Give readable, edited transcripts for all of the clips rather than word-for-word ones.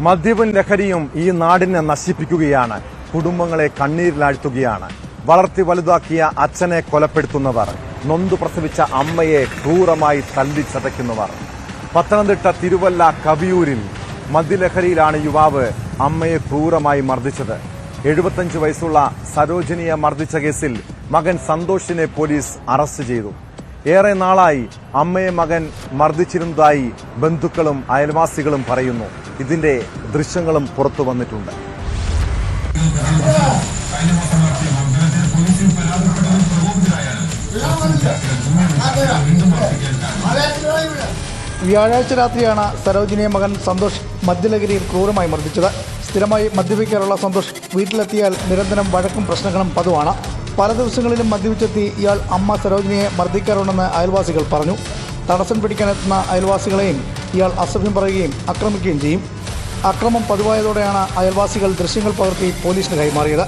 മദ്യവും ലഹരിയും ഈ നാടിനെ നശിപ്പിക്കുകയാണ്. കുടുംബങ്ങളെ കണ്ണീരിലാഴ്ത്തുകയാണ്. വളർത്തി വലുതാക്കിയ അച്ഛനെ കൊലപ്പെടുത്തുന്നവർ, നൊന്തു പ്രസവിച്ച അമ്മയെ ക്രൂരമായി തല്ലിച്ചതയ്ക്കുന്നവർ. പത്തനംതിട്ട തിരുവല്ല കവിയൂരിൽ മദ്യലഹരിയിലാണ് യുവാവ് അമ്മയെ ക്രൂരമായി മർദ്ദിച്ചത്. 75 വയസ്സുള്ള സരോജിനിയെ മർദ്ദിച്ച കേസിൽ മകൻ സന്തോഷിനെ പോലീസ് അറസ്റ്റ് ചെയ്തു. ഏറെ നാളായി അമ്മയെ മകൻ മർദ്ദിച്ചിരുന്നതായി ബന്ധുക്കളും അയൽവാസികളും പറയുന്നു. ഇതിന്റെ ദൃശ്യങ്ങളും പുറത്തു വന്നിട്ടുണ്ട്. വ്യാഴാഴ്ച രാത്രിയാണ് സരോജിനിയെ മകൻ സന്തോഷ് മദ്യലഹരിയിൽ ക്രൂരമായി മർദ്ദിച്ചത്. സ്ഥിരമായി മദ്യപിക്കാറുള്ള സന്തോഷ് വീട്ടിലെത്തിയാൽ നിരന്തരം വഴക്കും പ്രശ്നങ്ങളും പതിവാണ്. പല ദിവസങ്ങളിലും മദ്യപിച്ചെത്തി ഇയാൾ അമ്മ സരോജിനിയെ മർദ്ദിക്കാറുണ്ടെന്ന് അയൽവാസികൾ പറഞ്ഞു. തടസ്സം പിടിക്കാനെത്തുന്ന അയൽവാസികളെയും ഇയാൾ അസഭ്യം പറയുകയും ആക്രമിക്കുകയും ചെയ്യും. അക്രമം പതിവായതോടെയാണ് അയൽവാസികൾ ദൃശ്യങ്ങൾ പകർത്തി പോലീസിന് കൈമാറിയത്.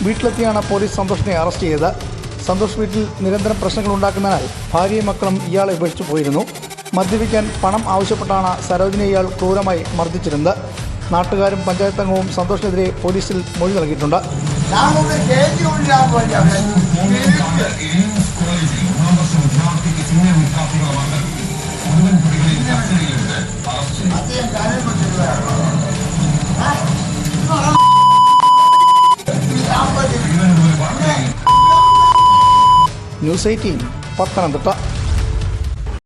വീട്ടിലെത്തിയാണ് പോലീസ് സന്തോഷിനെ അറസ്റ്റ് ചെയ്തത്. സന്തോഷ് വീട്ടിൽ നിരന്തരം പ്രശ്നങ്ങൾ ഉണ്ടാക്കുന്നതിനാൽ ഭാര്യയും മക്കളും ഇയാളെ ഉപേക്ഷിച്ചു പോയിരുന്നു. മദ്യപിക്കാൻ പണം ആവശ്യപ്പെട്ടാണ് സരോജിനെ ഇയാൾ ക്രൂരമായി മർദ്ദിച്ചിരുന്നത്. നാട്ടുകാരും പഞ്ചായത്ത് അംഗവും സന്തോഷിനെതിരെ പോലീസിൽ മൊഴി നൽകിയിട്ടുണ്ട്. ന്യൂസ് 18 പത്തനംതിട്ട.